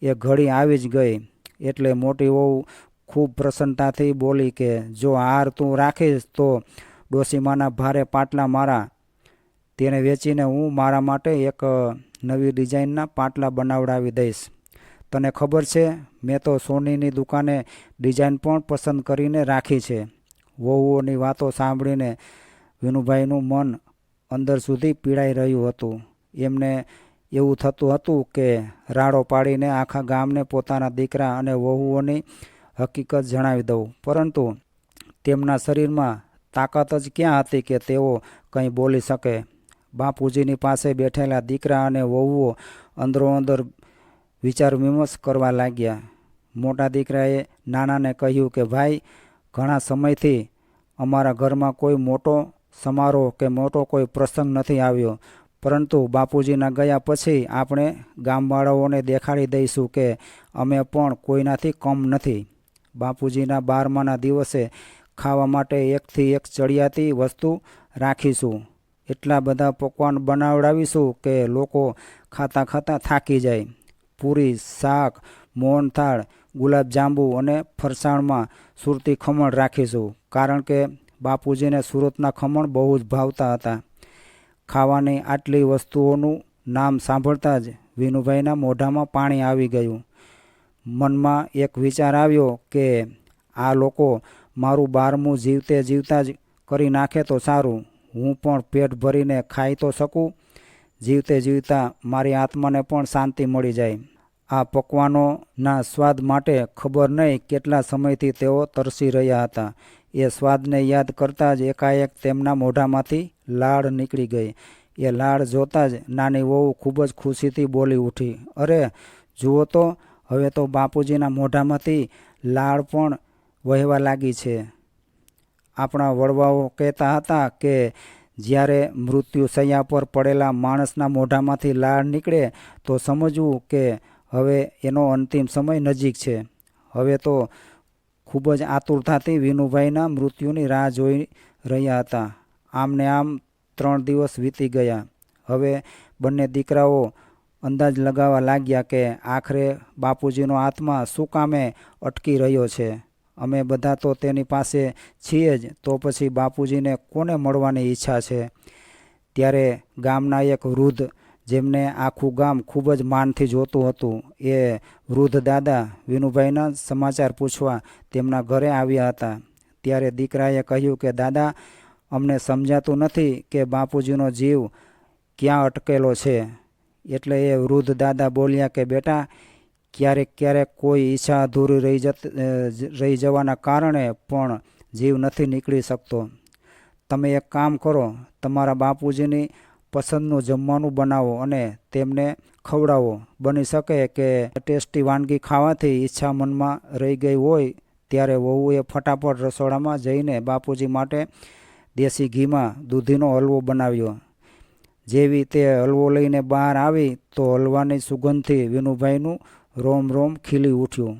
એ ઘડી આવી જ ગઈ. એટલે મોટી વહુ ખૂબ પ્રસન્નતાથી બોલી કે જો હાર તું રાખીશ તો ડોશીમાના ભારે પાટલા મારા. તેને વેચીને હું મારા માટે એક નવી ડિઝાઇનના પાટલા બનાવડાવી દઈશ. તને ખબર છે, મેં તો સોનીની દુકાને ડિઝાઇન પણ પસંદ કરીને રાખી છે. વહુઓની વાતો સાંભળીને વિનુભાઈનું મન અંદર સુધી પીડાઈ રહ્યું હતું. એમને એવું થતું હતું કે રાડો પાડીને આખા ગામને પોતાના દીકરા અને વહુઓની હકીકત જણાવી દઉં. પરંતુ તેમના શરીરમાં તાકાત જ ક્યાં હતી કે તેઓ કંઈ બોલી શકે. બાપુજીની પાસે બેઠેલા દીકરા અને વહુઓ અંદરોઅંદર વિચાર વિમર્શ કરવા લાગ્યા. મોટા દીકરાએ નાનાને કહ્યું કે ભાઈ, ઘણા સમયથી અમારા ઘરમાં કોઈ મોટો સમારોહ કે મોટો કોઈ પ્રસંગ નથી આવ્યો, પરંતુ બાપુજીના ગયા પછી આપણે ગામવાળાઓને દેખાડી દઈશું કે અમે પણ કોઈનાથી કમ નથી. બાપુજીના 12માના દિવસે ખાવા માટે એકથી એક ચડિયાતી વસ્તુ રાખીશું. એટલા બધા પકવાન બનાવડાવીશું કે લોકો ખાતા ખાતા થાકી જાય. પૂરી, શાક, મોહનથાળ, ગુલાબજાંબુ અને ફરસાણમાં સુરતી ખમણ રાખીશું. કારણ કે બાપુજીને સુરતના ખમણ બહુ જ ભાવતા હતા. ખાવાની આટલી વસ્તુઓનું નામ સાંભળતા જ વિનુભાઈના મોઢામાં પાણી આવી ગયું. મનમાં એક વિચાર આવ્યો કે આ લોકો મારું 12મું જીવતે જીવતા જ કરી નાખે તો સારું. હું પણ પેટ ભરીને ખાઈ તો શકું. જીવતે જીવતા મારી આત્માને પણ શાંતિ મળી જાય. આ પકવાનોના સ્વાદ માટે ખબર નહીં કેટલા સમયથી તેઓ તરસી રહ્યા હતા. એ સ્વાદને યાદ કરતાં જ એકાએક તેમના મોઢામાંથી લાળ નીકળી ગઈ. એ લાળ જોતાં જ નાની વહુ ખૂબ જ ખુશીથી બોલી ઉઠી, અરે જુઓ તો, હવે તો બાપુજીના મોઢામાંથી લાળ પણ વહેવા લાગી છે. આપણા વડવાઓ કહેતા હતા કે જ્યારે મૃત્યુ શૈયા પર પડેલા માણસના મોઢામાંથી લાળ નીકળે તો સમજવું કે હવે એનો અંતિમ સમય નજીક છે. હવે તો ખૂબ જ આતુરતાથી વિનુભાઈના મૃત્યુની રાહ જોઈ રહ્યા હતા. આમને આમ 3 દિવસ વીતી ગયા. હવે બંને દીકરાઓ અંદાજ લગાવવા લાગ્યા કે આખરે બાપુજીનો આત્મા શું કામે અટકી રહ્યો છે. અમે બધા તો તેની પાસે છીએ જ, તો પછી બાપુજીને કોને મળવાની ઈચ્છા છે. ત્યારે ગામના એક વૃદ્ધ, જેમને આખું ગામ ખૂબ જ માનથી જોતું હતું, એ વૃદ્ધ દાદા વિનુભાઈના સમાચાર પૂછવા તેમના ઘરે આવ્યા હતા. ત્યારે દીકરાએ કહ્યું કે દાદા, અમને સમજાતું નથી કે બાપુજીનો જીવ ક્યાં અટકેલો છે. એટલે એ વૃદ્ધ દાદા બોલ્યા કે બેટા, ક્યારેક ક્યારેક કોઈ ઈચ્છા અધૂરી રહી જવાના કારણે પણ જીવ નથી નીકળી શકતો. તમે એક કામ કરો, તમારા બાપુજીની પસંદનું જમવાનું બનાવો અને તેમને ખવડાવો. બની શકે કે ટેસ્ટી વાનગી ખાવાથી ઈચ્છા મનમાં રહી ગઈ હોય. ત્યારે વહુએ ફટાફટ રસોડામાં જઈને બાપુજી માટે દેશી ઘીમાં દૂધીનો હલવો બનાવ્યો. જેવી તે હલવો લઈને બહાર આવી તો હલવાની સુગંધથી વિનુભાઈનું રોમ રોમ ખીલી ઉઠ્યું.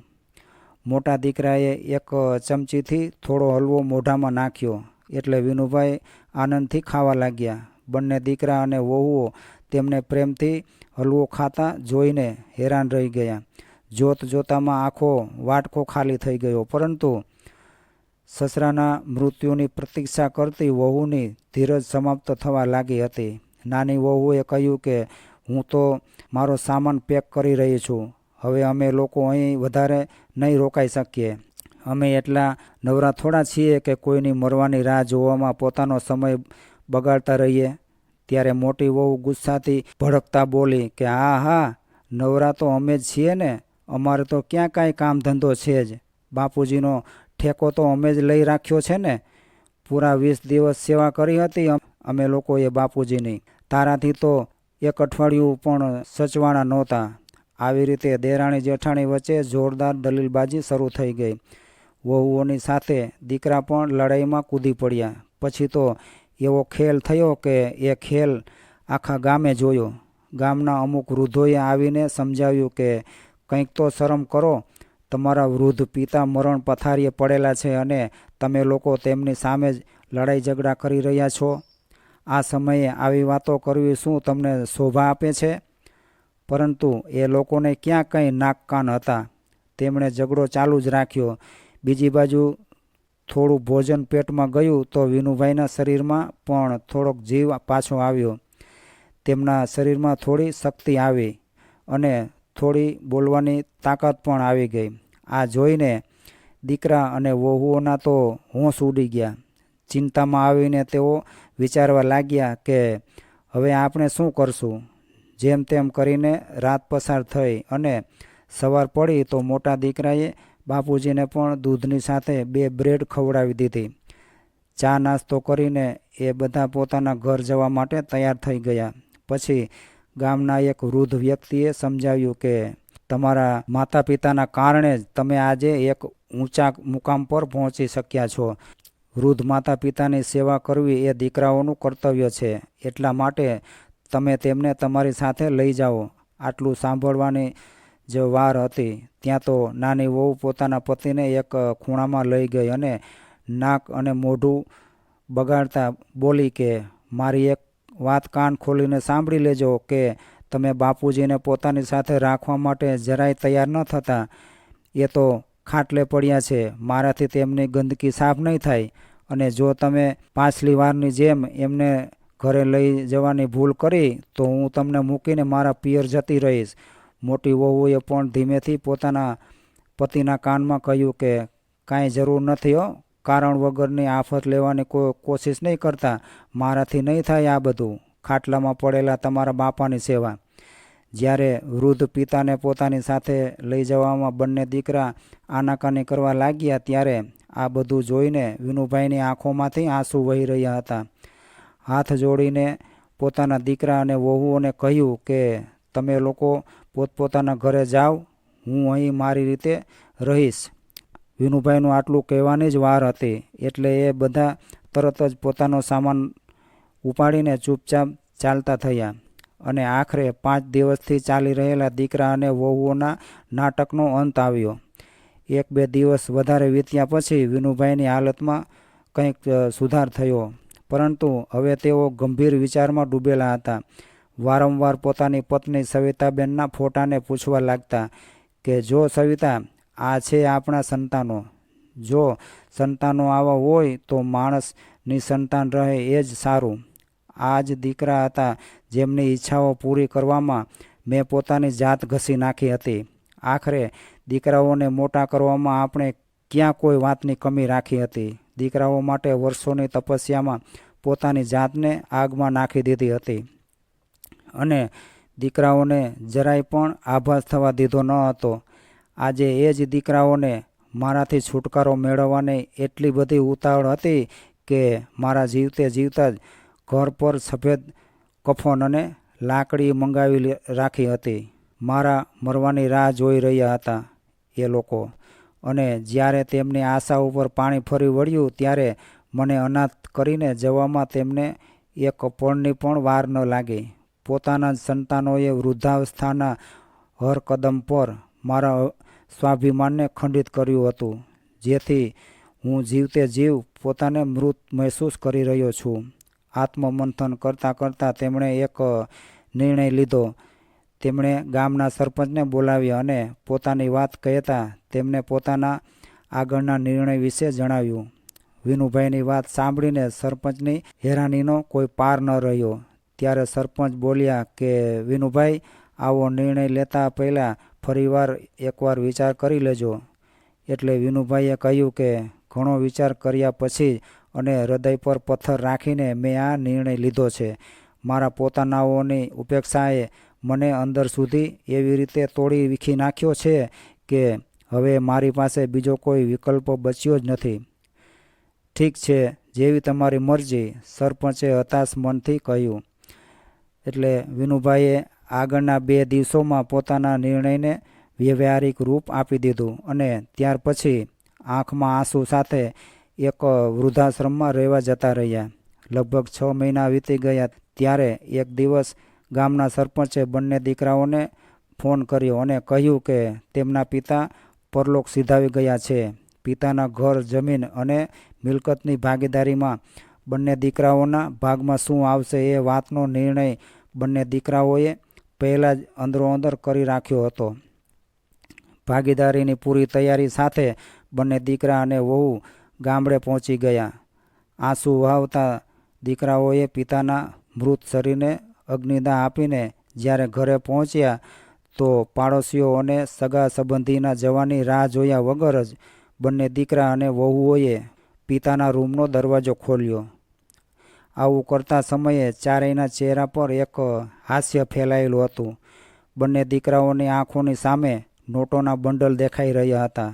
મોટા દીકરાએ એક ચમચીથી થોડો હલવો મોઢામાં નાખ્યો એટલે વિનુભાઈ આનંદથી ખાવા લાગ્યા. બંને દીકરા અને વહુઓ તેમને પ્રેમથી હલવો ખાતા જોઈને હેરાન રહી ગયા. જોત જોતામાં આખો વાટકો ખાલી થઈ ગયો. પરંતુ સસરાના મૃત્યુની પ્રતીક્ષા કરતી વહુની ધીરજ સમાપ્ત થવા લાગી હતી. નાની વહુએ કહ્યું કે હું તો મારો સામાન પેક કરી રહી છું. હવે અમે લોકો અહીં વધારે નહીં રોકાઈ શકીએ. અમે એટલા નવરા થોડા છીએ કે કોઈની મરવાની રાહ જોવામાં પોતાનો સમય બગાડતા રહીએ. ત્યારે મોટી વહુ ગુસ્સાથી ભડકતા બોલી કે હા, નવરા તો અમે જ છીએ ને. અમારે તો ક્યાં કાંઈ કામ ધંધો છે જ. બાપુજીનો ઠેકો તો અમે જ લઈ રાખ્યો છે ને. પૂરા 20 દિવસ સેવા કરી હતી અમે લોકોએ બાપુજીની. તારાથી તો એક અઠવાડિયું પણ સચવાણા નહોતા. આવી રીતે દેરાણી જેઠાણી વચ્ચે જોરદાર દલીલબાજી શરૂ થઈ ગઈ. વહુઓની સાથે દીકરા પણ લડાઈમાં કૂદી પડ્યા. પછી તો એવો ખેલ થયો કે એ ખેલ આખા ગામે જોયો. ગામના અમુક વૃદ્ધોએ આવીને સમજાવ્યું કે કંઈક તો શરમ કરો. તમારા વૃદ્ધ પિતા મરણ પથારીએ પડેલા છે અને તમે લોકો તેમની સામે જ લડાઈ ઝઘડા કરી રહ્યા છો. આ સમયે આવી વાતો કરવી શું તમને શોભા આપે છે? પરંતુ એ લોકોને ક્યાં કંઈ નાક કાન હતા. તેમણે ઝઘડો ચાલુ જ રાખ્યો. બીજી બાજુ થોડું ભોજન પેટમાં ગયું તો વિનુભાઈના શરીરમાં પણ થોડોક જીવ પાછો આવ્યો. તેમના શરીરમાં થોડી શક્તિ આવી અને થોડી બોલવાની તાકાત પણ આવી ગઈ. આ જોઈને દીકરા અને વહુઓના તો હોંશ ઉડી ગયા. ચિંતામાં આવીને તેઓ વિચારવા લાગ્યા કે હવે આપણે શું કરશું. જેમ તેમ કરીને રાત પસાર થઈ અને સવાર પડી તો મોટા દીકરાએ બાપુજીને પણ દૂધની સાથે 2 બ્રેડ ખવડાવી દીધી. ચા નાસ્તો કરીને એ બધા પોતાના ઘર જવા માટે તૈયાર થઈ ગયા. પછી ગામના એક વૃદ્ધ વ્યક્તિએ સમજાવ્યું કે તમારા માતા પિતાના કારણે જ તમે આજે એક ઊંચા મુકામ પર પહોંચી શક્યા છો. વૃદ્ધ માતા પિતાની સેવા કરવી એ દીકરાઓનું કર્તવ્ય છે. એટલા માટે તમે તેમને તમારી સાથે લઈ જાઓ. આટલું સાંભળવાની જ વાર હતી ત્યાં તો નાની વહુ પોતાના પતિને એક ખૂણામાં લઈ ગઈ અને નાક અને મોઢું બગાડતા બોલી કે મારી એક વાત કાન ખોલીને સાંભળી લેજો કે તમે બાપુજીને પોતાની સાથે રાખવા માટે જરાય તૈયાર ન થતા. એ તો ખાટલે પડ્યા છે. મારાથી તેમની ગંદકી સાફ નહીં થાય. અને જો તમે પાછલી વારની જેમ એમને ઘરે લઈ જવાની ભૂલ કરી તો હું તમને મૂકીને મારા પિયર જતી રહીશ. મોટી વહુએ પણ ધીમેથી પોતાના પતિના કાનમાં કહ્યું કે કાંઈ જરૂર નથી હો. કારણ વગરની આફત લેવાની કોઈ કોશિશ નહીં કરતા. મારાથી નહીં થાય આ બધું. ખાટલામાં પડેલા તમારા બાપાની સેવા. જ્યારે વૃદ્ધ પિતાને પોતાની સાથે લઈ જવામાં બંને દીકરા આનાકાની કરવા લાગ્યા ત્યારે આ બધું જોઈને વિનુભાઈની આંખોમાંથી આંસુ વહી રહ્યા હતા. હાથ જોડીને પોતાના દીકરા અને વહુઓને કહ્યું કે તમે લોકો પોતપોતાના ઘરે જાઓ. હું અહીં મારી રીતે રહીશ. વિનુભાઈનું આટલું કહેવાની જ વાર હતી એટલે એ બધા તરત જ પોતાનો સામાન ઉપાડીને ચૂપચાપ ચાલતા થયા. અને આખરે 5 દિવસથી ચાલી રહેલા દીકરા અને વહુઓના નાટકનો અંત આવ્યો. 1-2 દિવસ વધારે વીત્યા પછી વિનુભાઈની હાલતમાં કંઈક સુધાર થયો. પરંતુ હવે તેઓ ગંભીર વિચારમાં ડૂબેલા હતા. વારંવાર પોતાની પત્ની સવિતાબેનના ફોટાને પૂછવા લાગતા કે જો સવિતા, આ છે આપણા સંતાનો. જો સંતાનો આવા હોય તો માણસ નિસંતાન રહે એ જ સારું. આ જ દીકરા હતા જેમની ઈચ્છાઓ પૂરી કરવામાં મેં પોતાની જાત ઘસી નાખી હતી. આખરે દીકરાઓને મોટા કરવામાં આપણે ક્યાં કોઈ વાતની કમી રાખી હતી. દીકરાઓ માટે વર્ષોની તપસ્યામાં પોતાની જાતને આગમાં નાખી દીધી હતી અને દીકરાઓને જરાય પણ આભાસ થવા દીધો ન હતો. આજે એ જ દીકરાઓને મારાથી છુટકારો મેળવવાની એટલી બધી ઉતાવળ હતી કે મારા જીવતે જીવતા જ ઘર પર સફેદ કફન અને લાકડી મંગાવી રાખી હતી. મારા મરવાની રાહ જોઈ રહ્યા હતા એ લોકો. અને જ્યારે તેમની આશા ઉપર પાણી ફરી વળ્યું ત્યારે મને અનાથ કરીને જવામાં તેમને એક પળની પણ વાર ન લાગી. પોતાના જ સંતાનોએ વૃદ્ધાવસ્થાના હર કદમ પર મારા સ્વાભિમાનને ખંડિત કર્યું હતું. જેથી હું જીવતે જીવ પોતાને મૃત મહેસૂસ કરી રહ્યો છું. આત્મમંથન કરતાં કરતાં તેમણે એક નિર્ણય લીધો. તેમણે ગામના સરપંચને બોલાવ્યા અને પોતાની વાત કહેતા તેમને પોતાના આગળના નિર્ણય વિશે જણાવ્યું. વિનુભાઈની વાત સાંભળીને સરપંચની હેરાનીનો કોઈ પાર ન રહ્યો. ત્યારે સરપંચ બોલ્યા કે વિનુભાઈ, આવો નિર્ણય લેતા પહેલાં ફરીવાર એકવાર વિચાર કરી લેજો. એટલે વિનુભાઈએ કહ્યું કે ઘણો વિચાર કર્યા પછી અને હૃદય પર પથ્થર રાખીને મેં આ નિર્ણય લીધો છે. મારા પોતાનાઓની ઉપેક્ષાએ મને અંદર સુધી એવી રીતે તોડી વીખી નાખ્યો છે કે હવે મારી પાસે બીજો કોઈ વિકલ્પ બચ્યો જ નથી. ઠીક છે, જેવી તમારી મરજી, સરપંચે હતાશ મનથી કહ્યું. એટલે વિનુભાઈએ આગળના 2 દિવસોમાં પોતાના નિર્ણયને વ્યવહારિક રૂપ આપી દીધું અને ત્યાર પછી આંખમાં આંસુ સાથે એક વૃદ્ધાશ્રમમાં રહેવા જતા રહ્યા. લગભગ 6 મહિના વીતી ગયા ત્યારે એક દિવસ ગામના સરપંચે બંને દીકરાઓને ફોન કર્યો અને કહ્યું કે તેમના પિતા પરલોક સિધાવી ગયા છે. પિતાના ઘર, જમીન અને મિલકતની ભાગીદારીમાં બંને દીકરાઓના ભાગમાં શું આવશે એ વાતનો નિર્ણય બંને દીકરાઓએ પહેલાં જ અંદરોઅંદર કરી રાખ્યો હતો. ભાગીદારીની પૂરી તૈયારી સાથે બંને દીકરા અને વહુ ગામડે પહોંચી ગયા. આંસુ વહાવતા દીકરાઓએ પિતાના મૃત શરીરને અગ્નિદાહ આપીને જ્યારે ઘરે પહોંચ્યા તો પાડોશીઓ અને સગા સંબંધીના જવાની રાહ જોયા વગર જ બંને દીકરા અને વહુઓએ પિતાના રૂમનો દરવાજો ખોલ્યો. આવું કરતા સમયે ચારેયના ચહેરા પર એક હાસ્ય ફેલાયેલું હતું. બંને દીકરાઓની આંખોની સામે નોટોના બંડલ દેખાઈ રહ્યા હતા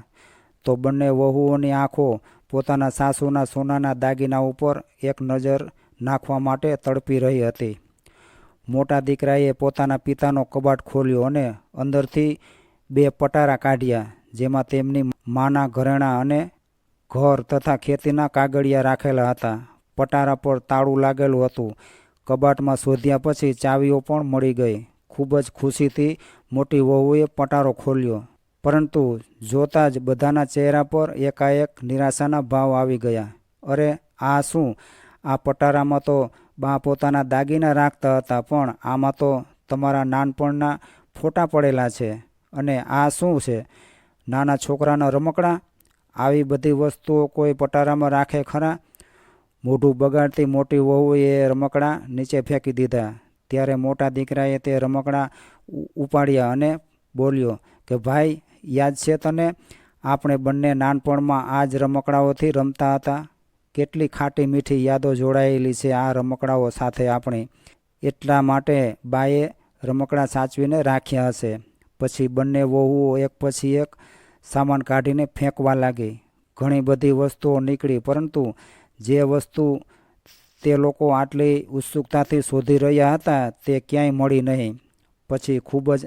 તો બંને વહુઓની આંખો પોતાના સાસુના સોનાના દાગીના ઉપર એક નજર નાખવા માટે તડપી રહી હતી. મોટા દીકરાએ પોતાના પિતાનો કબાટ ખોલ્યો અને અંદરથી 2 પટારા કાઢ્યા જેમાં તેમની માના ઘરેણાં અને ઘર તથા ખેતીના કાગળિયા રાખેલા હતા. પટારા પર તાળું લાગેલું હતું. કબાટમાં શોધ્યા પછી ચાવીઓ પણ મળી ગઈ. ખૂબ જ ખુશીથી મોટી વહુએ પટારો ખોલ્યો, પરંતુ જોતાં જ બધાના ચહેરા પર એકાએક નિરાશાના ભાવ આવી ગયા. અરે આ શું? આ પટારામાં તો બા પોતાના દાગીના રાખતા હતા, પણ આમાં તો તમારા નાનપણના ફોટા પડેલા છે. અને આ શું છે? નાના છોકરાના રમકડાં? આવી બધી વસ્તુઓ કોઈ પટારામાં રાખે ખરા? મોઢું બગાડતી મોટી વહુએ રમકડાં નીચે ફેંકી દીધા. ત્યારે મોટા દીકરાએ તે રમકડાં ઉપાડ્યા અને બોલ્યો કે ભાઈ, યાદ છે તને? આપણે બંને નાનપણમાં આ જ રમકડાઓથી રમતા હતા. કેટલી ખાટી મીઠી યાદો જોડાયેલી છે આ રમકડાઓ સાથે આપણી. એટલા માટે બાએ રમકડાં સાચવીને રાખ્યા હશે. પછી બંને વહુઓ એક પછી એક સામાન કાઢીને ફેંકવા લાગી. ઘણી બધી વસ્તુઓ નીકળી, પરંતુ જે વસ્તુ તે લોકો આટલી ઉત્સુકતાથી શોધી રહ્યા હતા તે ક્યાંય મળી નહીં. પછી ખૂબ જ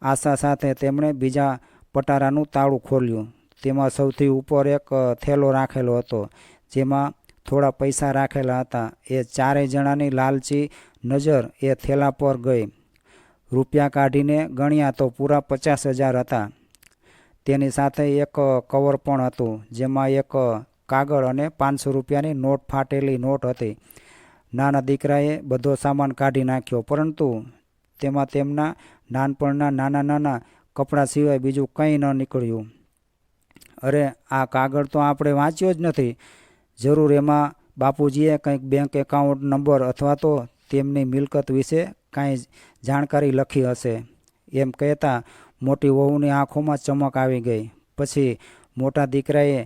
આશા સાથે તેમણે બીજા પટારાનું તાળું ખોલ્યું. તેમાં સૌથી ઉપર એક થેલો રાખેલો હતો જેમાં થોડા પૈસા રાખેલા હતા. એ ચારેય જણાની લાલચી નજર એ થેલા પર ગઈ. રૂપિયા કાઢીને ગણ્યા તો પૂરા 50,000 હતા. તેની સાથે એક કવર પણ હતું જેમાં એક કાગળ અને 500 રૂપિયાની નોટ, ફાટેલી નોટ હતી. નાના દીકરાએ બધો સામાન કાઢી નાખ્યો, પરંતુ તેમાં તેમના નાનપણના નાના નાના કપડાં સિવાય બીજું કંઈ ન નીકળ્યું. અરે આ કાગળ તો આપણે વાંચ્યો જ નથી. જરૂર એમાં બાપુજીએ કંઈક બેંક એકાઉન્ટ નંબર અથવા તો તેમની મિલકત વિશે કાંઈ જાણકારી લખી હશે. એમ કહેતા મોટી વહુની આંખોમાં ચમક આવી ગઈ. પછી મોટા દીકરાએ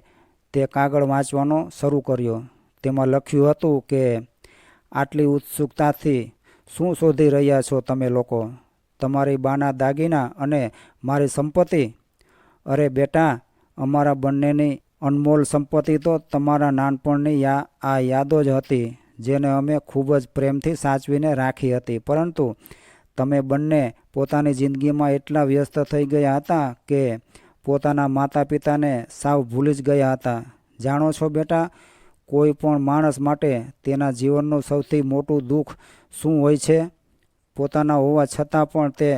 તે કાગળ વાંચવાનો શરૂ કર્યો. તેમાં લખ્યું હતું કે આટલી ઉત્સુકતાથી શું શોધી રહ્યા છો તમે લોકો? તમારી બાના દાગીના અને મારી સંપત્તિ? અરે બેટા, અમારા બંનેની અનમોલ સંપત્તિ તો તમારા નાનપણની આ યાદો જ હતી, જેને અમે ખૂબ જ પ્રેમથી સાચવીને રાખી હતી. પરંતુ તમે બંને પોતાની જિંદગીમાં એટલા વ્યસ્ત થઈ ગયા હતા કે પોતાના માતા પિતાને સાવ ભૂલી જ ગયા હતા. જાણો છો બેટા, કોઈ પણ માણસ માટે તેના જીવનનું સૌથી મોટું દુઃખ શું હોય છે? પોતાના હોવા છતાં પણ તે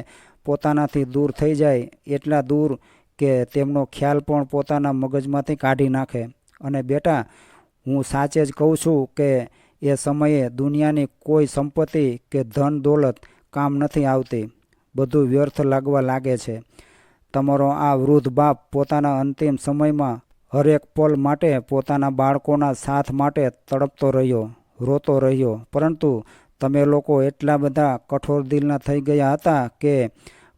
પોતાનાથી દૂર થઈ જાય, એટલા દૂર કે તેમનો ખ્યાલ પણ પોતાના મગજમાંથી કાઢી નાખે. અને બેટા, હું સાચે જ કહું છું કે એ સમયે દુનિયાની કોઈ સંપત્તિ કે ધન દોલત કામ નથી આવતી. બધું વ્યર્થ લાગવા લાગે છે. તમારો આ વૃદ્ધ બાપ પોતાના અંતિમ સમયમાં હરેક પલ માટે પોતાના બાળકોના સાથ માટે તડપતો રહ્યો, રોતો રહ્યો. પરંતુ તમે લોકો એટલા બધા કઠોર દિલના થઈ ગયા હતા કે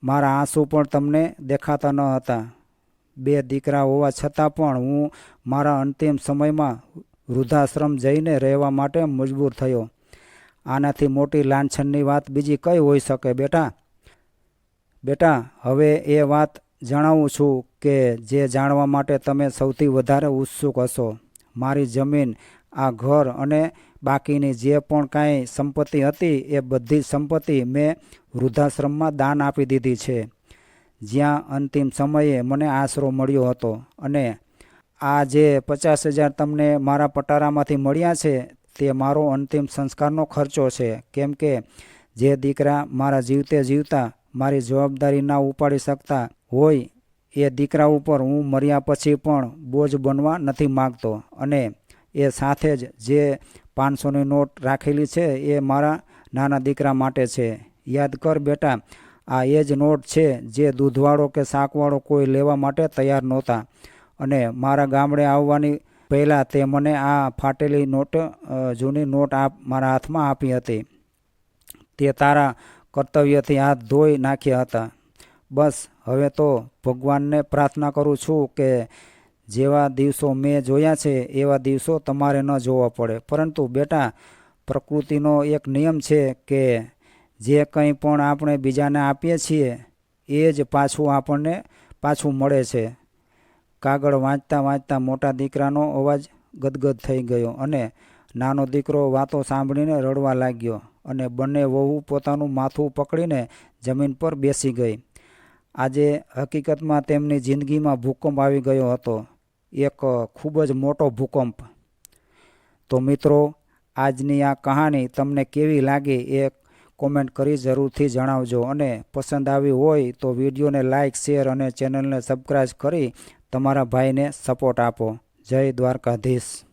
મારા આંસુ પણ તમને દેખાતા ન હતા. 2 દીકરા હોવા છતાં પણ હું મારા અંતિમ સમયમાં વૃદ્ધાશ્રમ જઈને રહેવા માટે મજબૂર થયો. આનાથી મોટી લાંછનની વાત બીજી કઈ હોઈ શકે બેટા? બેટા, હવે એ વાત જણાવું છું કે જે જાણવા માટે તમે સૌથી વધારે ઉત્સુક હશો. મારી જમીન, આ ઘર અને બાકીની જે પણ કાંઈ સંપત્તિ હતી એ બધી સંપત્તિ મેં વૃદ્ધાશ્રમમાં દાન આપી દીધી છે, જ્યાં અંતિમ સમયે મને આશરો મળ્યો હતો. અને આ જે 50,000 તમને મારા પટારામાંથી મળ્યા છે તે મારો અંતિમ સંસ્કારનો ખર્ચો છે. કેમ કે જે દીકરા મારા જીવતે જીવતા મારી જવાબદારી ના ઉપાડી શકતા હોય એ દીકરા ઉપર હું મર્યા પછી પણ બોજ બનવા નથી માગતો. અને એ સાથે જ જે 500ની નોટ રાખેલી છે એ મારા નાના દીકરા માટે છે. યાદ કર બેટા, આ એ જ નોટ છે જે દૂધવાળો કે શાકવાળો કોઈ લેવા માટે તૈયાર નહોતા. અને મારા ગામડે આવવાની પહેલાં તે મને આ ફાટેલી નોટ જૂની નોટ મારા હાથમાં આપી હતી. તે તારા કર્તવ્યથી હાથ ધોઈ નાખ્યા હતા. બસ હવે તો ભગવાનને પ્રાર્થના કરું છું કે જેવા દિવસો મેં જોયા છે એવા દિવસો તમારે ન જોવા પડે. પરંતુ બેટા, પ્રકૃતિનો એક નિયમ છે કે જે કંઈ પણ આપણે બીજાને આપીએ છીએ એ જ પાછું આપણને પાછું મળે છે. કાગળ વાંચતા વાંચતા મોટા દીકરાનો અવાજ ગદગદ થઈ ગયો અને નાનો દીકરો વાતો સાંભળીને રડવા લાગ્યો. અને બંને વહુ પોતાનું માથું પકડીને જમીન પર બેસી ગઈ. આજે હકીકતમાં તેમની જિંદગીમાં ભૂકંપ આવી ગયો હતો, એક ખૂબ જ મોટો ભૂકંપ. તો મિત્રો, આજની આ કહાની તમને કેવી લાગી એ કોમેન્ટ કરી જરૂરથી જણાવજો. અને પસંદ આવી હોય તો વિડીયોને લાઇક, શેર અને ચેનલને સબસ્ક્રાઈબ કરી તમારા ભાઈને સપોર્ટ આપો. જય દ્વારકાધીશ.